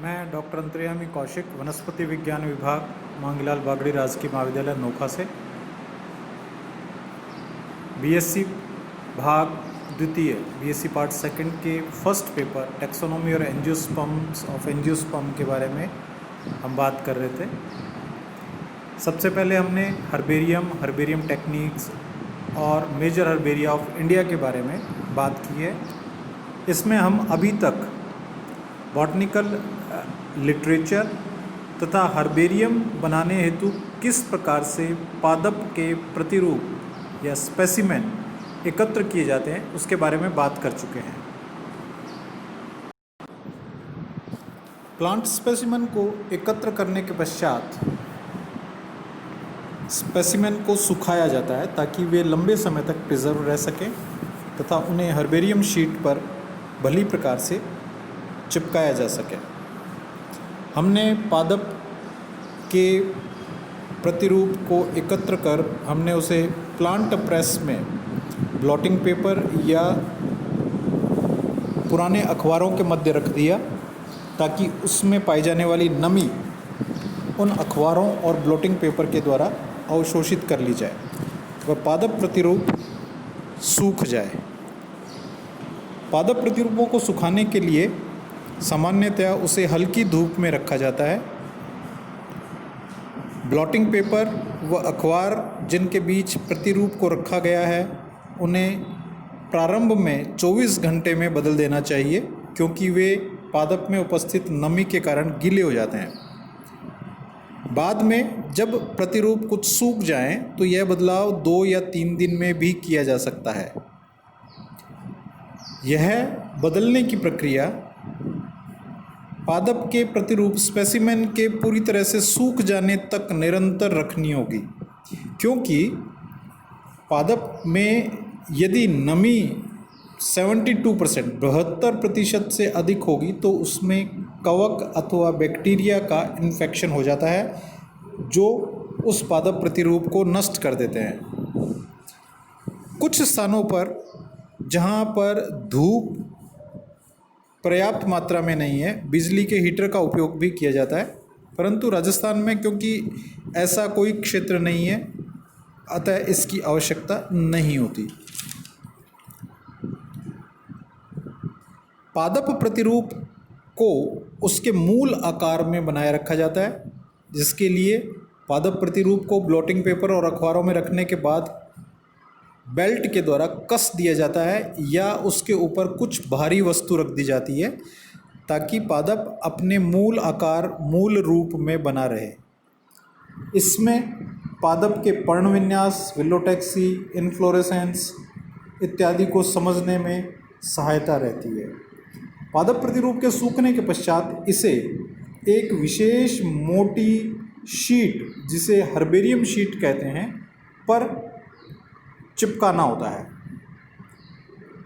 मैं डॉक्टर अंतर्यामी कौशिक, वनस्पति विज्ञान विभाग, मांगीलाल बागड़ी राजकीय महाविद्यालय नोखा से बीएससी भाग द्वितीय बीएससी पार्ट सेकंड के फर्स्ट पेपर टैक्सोनॉमी और एंजियोस्पर्म्स ऑफ एंजियोस्पर्म के बारे में हम बात कर रहे थे। सबसे पहले हमने हर्बेरियम टेक्निक्स और मेजर हर्बेरिया ऑफ इंडिया के बारे में बात की है। इसमें हम अभी तक बॉटनिकल लिटरेचर तथा हर्बेरियम बनाने हेतु किस प्रकार से पादप के प्रतिरूप या स्पेसिमेन एकत्र किए जाते हैं उसके बारे में बात कर चुके हैं। प्लांट स्पेसिमेन को एकत्र करने के पश्चात स्पेसिमेन को सुखाया जाता है ताकि वे लंबे समय तक प्रिजर्व रह सकें तथा उन्हें हर्बेरियम शीट पर भली प्रकार से चिपकाया जा सके। हमने पादप के प्रतिरूप को एकत्र कर हमने उसे प्लांट प्रेस में ब्लॉटिंग पेपर या पुराने अखबारों के मध्य रख दिया ताकि उसमें पाई जाने वाली नमी उन अखबारों और ब्लॉटिंग पेपर के द्वारा अवशोषित कर ली जाए, वह पादप प्रतिरूप सूख जाए। पादप प्रतिरूपों को सुखाने के लिए सामान्यतया उसे हल्की धूप में रखा जाता है। ब्लॉटिंग पेपर व अखबार जिनके बीच प्रतिरूप को रखा गया है उन्हें प्रारंभ में 24 घंटे में बदल देना चाहिए, क्योंकि वे पादप में उपस्थित नमी के कारण गीले हो जाते हैं। बाद में जब प्रतिरूप कुछ सूख जाएं तो यह बदलाव 2 या 3 दिन में भी किया जा सकता है। यह बदलने की प्रक्रिया पादप के प्रतिरूप स्पेसिमेन के पूरी तरह से सूख जाने तक निरंतर रखनी होगी, क्योंकि पादप में यदि नमी 72% से अधिक होगी तो उसमें कवक अथवा बैक्टीरिया का इन्फेक्शन हो जाता है जो उस पादप प्रतिरूप को नष्ट कर देते हैं। कुछ स्थानों पर जहाँ पर धूप पर्याप्त मात्रा में नहीं है, बिजली के हीटर का उपयोग भी किया जाता है, परंतु राजस्थान में क्योंकि ऐसा कोई क्षेत्र नहीं है अतः इसकी आवश्यकता नहीं होती। पादप प्रतिरूप को उसके मूल आकार में बनाए रखा जाता है, जिसके लिए पादप प्रतिरूप को ब्लॉटिंग पेपर और अखबारों में रखने के बाद बेल्ट के द्वारा कस दिया जाता है या उसके ऊपर कुछ भारी वस्तु रख दी जाती है ताकि पादप अपने मूल आकार मूल रूप में बना रहे। इसमें पादप के पर्णविन्यास, विलोटेक्सी, इन्फ्लोरेसेंस इत्यादि को समझने में सहायता रहती है। पादप प्रतिरूप के सूखने के पश्चात इसे एक विशेष मोटी शीट, जिसे हर्बेरियम शीट कहते हैं, पर चिपकाना होता है।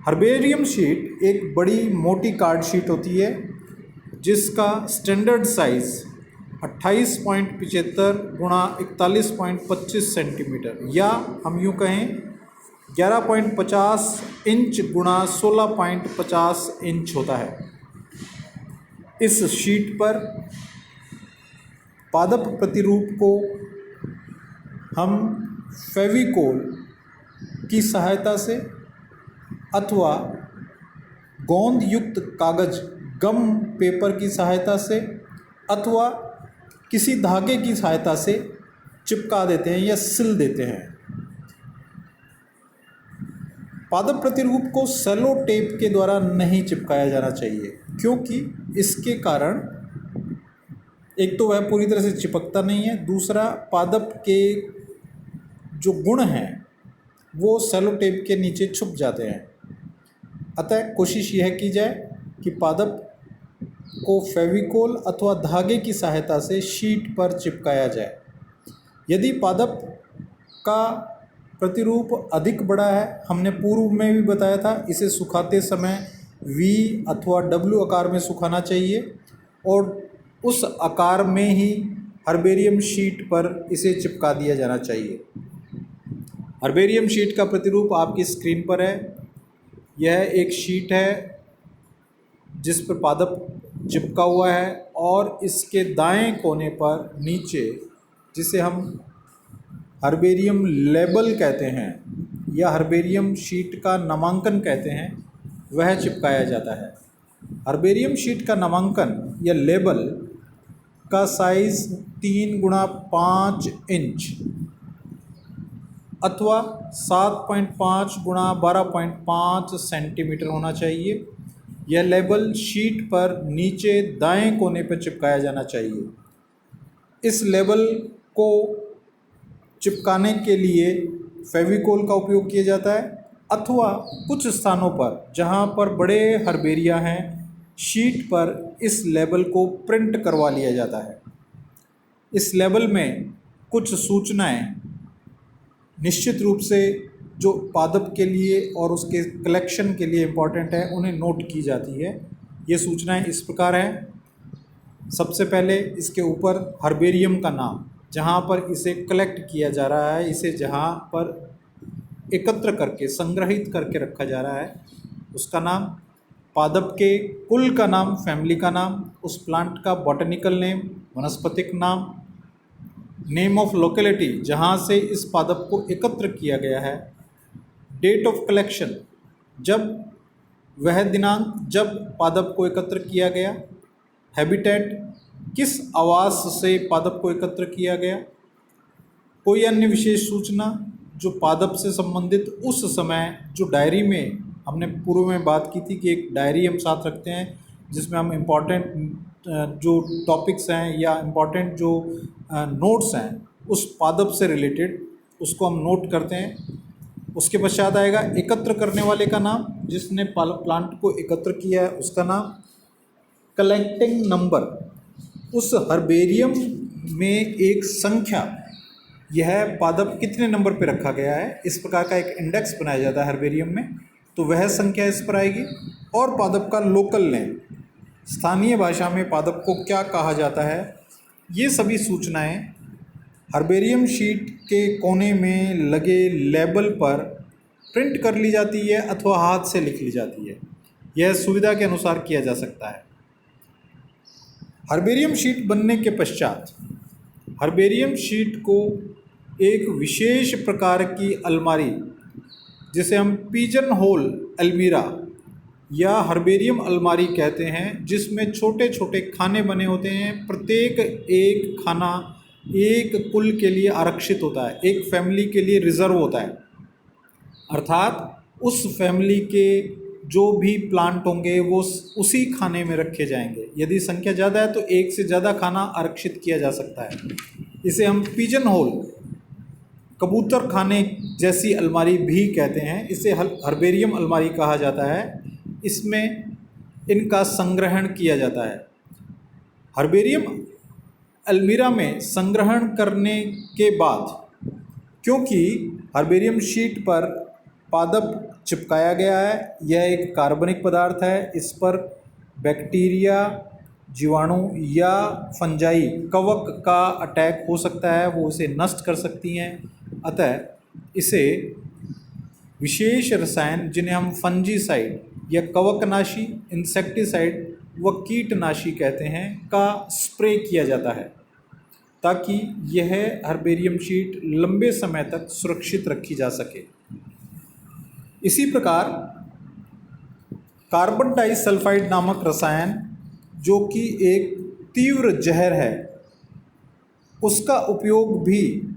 हर्बेरियम शीट एक बड़ी मोटी कार्ड शीट होती है जिसका स्टैंडर्ड साइज 28.75 गुणा 41.25 सेंटीमीटर या हम यूँ कहें 11.50 इंच गुणा 16.50 इंच होता है। इस शीट पर पादप प्रतिरूप को हम फेविकोल की सहायता से अथवा गोंद युक्त कागज गम पेपर की सहायता से अथवा किसी धागे की सहायता से चिपका देते हैं या सिल देते हैं। पादप प्रतिरूप को सेलो टेप के द्वारा नहीं चिपकाया जाना चाहिए, क्योंकि इसके कारण एक तो वह पूरी तरह से चिपकता नहीं है, दूसरा पादप के जो गुण हैं वो सेलो टेप के नीचे छुप जाते हैं। अतः कोशिश यह की जाए कि पादप को फेविकोल अथवा धागे की सहायता से शीट पर चिपकाया जाए। यदि पादप का प्रतिरूप अधिक बड़ा है, हमने पूर्व में भी बताया था, इसे सुखाते समय V अथवा W आकार में सुखाना चाहिए और उस आकार में ही हर्बेरियम शीट पर इसे चिपका दिया जाना चाहिए। हर्बेरियम शीट का प्रतिरूप आपकी स्क्रीन पर है। यह एक शीट है जिस पर पादप चिपका हुआ है और इसके दाएं कोने पर नीचे, जिसे हम हर्बेरियम लेबल कहते हैं या हर्बेरियम शीट का नामांकन कहते हैं, वह चिपकाया जाता है। हर्बेरियम शीट का नामांकन या लेबल का साइज़ 3x5 इंच अथवा 7.5x12.5 सेंटीमीटर होना चाहिए। यह लेबल शीट पर नीचे दाएं कोने पर चिपकाया जाना चाहिए। इस लेबल को चिपकाने के लिए फेविकोल का उपयोग किया जाता है अथवा कुछ स्थानों पर जहां पर बड़े हर्बेरिया हैं, शीट पर इस लेबल को प्रिंट करवा लिया जाता है। इस लेबल में कुछ सूचनाएं निश्चित रूप से जो पादप के लिए और उसके कलेक्शन के लिए इम्पॉर्टेंट है, उन्हें नोट की जाती है। ये सूचनाएं इस प्रकार हैं। सबसे पहले इसके ऊपर हर्बेरियम का नाम, जहाँ पर इसे कलेक्ट किया जा रहा है, इसे जहाँ पर एकत्र करके संग्रहित करके रखा जा रहा है, उसका नाम, पादप के कुल का नाम, फैमिली का नाम, उस प्लांट का बॉटनिकल नेम, वनस्पतिक नाम, नेम ऑफ लोकेलिटी जहाँ से इस पादप को एकत्र किया गया है, डेट ऑफ कलेक्शन, जब वह दिनांक जब पादप को एकत्र किया गया, हैबिटेट, किस आवास से पादप को एकत्र किया गया, कोई अन्य विशेष सूचना जो पादप से संबंधित उस समय, जो डायरी में हमने पूर्व में बात की थी कि एक डायरी हम साथ रखते हैं जिसमें हम इम्पॉर्टेंट जो टॉपिक्स हैं या इम्पॉर्टेंट जो नोट्स हैं उस पादप से रिलेटेड, उसको हम नोट करते हैं। उसके पश्चात आएगा एकत्र करने वाले का नाम, जिसने प्लांट को एकत्र किया है उसका नाम, कलेक्टिंग नंबर, उस हर्बेरियम में एक संख्या, यह पादप कितने नंबर पे रखा गया है, इस प्रकार का एक इंडेक्स बनाया जाता है हर्बेरियम में, तो वह संख्या इस पर आएगी। और पादप का लोकल नेम, स्थानीय भाषा में पादप को क्या कहा जाता है, ये सभी सूचनाएं हर्बेरियम शीट के कोने में लगे लेबल पर प्रिंट कर ली जाती है अथवा हाथ से लिख ली जाती है। यह सुविधा के अनुसार किया जा सकता है। हर्बेरियम शीट बनने के पश्चात हर्बेरियम शीट को एक विशेष प्रकार की अलमारी, जिसे हम पिजन होल अलमीरा या हर्बेरियम अलमारी कहते हैं, जिसमें छोटे छोटे खाने बने होते हैं। प्रत्येक एक खाना एक कुल के लिए आरक्षित होता है, एक फैमिली के लिए रिजर्व होता है, अर्थात उस फैमिली के जो भी प्लांट होंगे वो उसी खाने में रखे जाएंगे। यदि संख्या ज़्यादा है तो एक से ज़्यादा खाना आरक्षित किया जा सकता है। इसे हम पिजन होल, कबूतर खाने जैसी अलमारी भी कहते हैं। इसे हर्बेरियम अलमारी कहा जाता है। इसमें इनका संग्रहण किया जाता है। हर्बेरियम अलमीरा में संग्रहण करने के बाद, क्योंकि हर्बेरियम शीट पर पादप चिपकाया गया है, यह एक कार्बनिक पदार्थ है, इस पर बैक्टीरिया, जीवाणु या फंजाई, कवक का अटैक हो सकता है, वो इसे नष्ट कर सकती हैं। अतः इसे विशेष रसायन, जिन्हें हम फंजीसाइड या कवकनाशी, इंसेक्टिसाइड व कीटनाशी कहते हैं, का स्प्रे किया जाता है ताकि यह हर्बेरियम शीट लंबे समय तक सुरक्षित रखी जा सके। इसी प्रकार कार्बन डाइसल्फाइड नामक रसायन, जो कि एक तीव्र जहर है, उसका उपयोग भी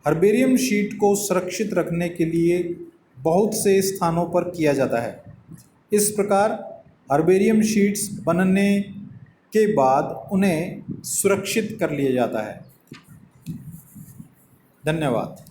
हर्बेरियम शीट को सुरक्षित रखने के लिए बहुत से स्थानों पर किया जाता है। इस प्रकार हर्बेरियम शीट्स बनने के बाद उन्हें सुरक्षित कर लिया जाता है। धन्यवाद।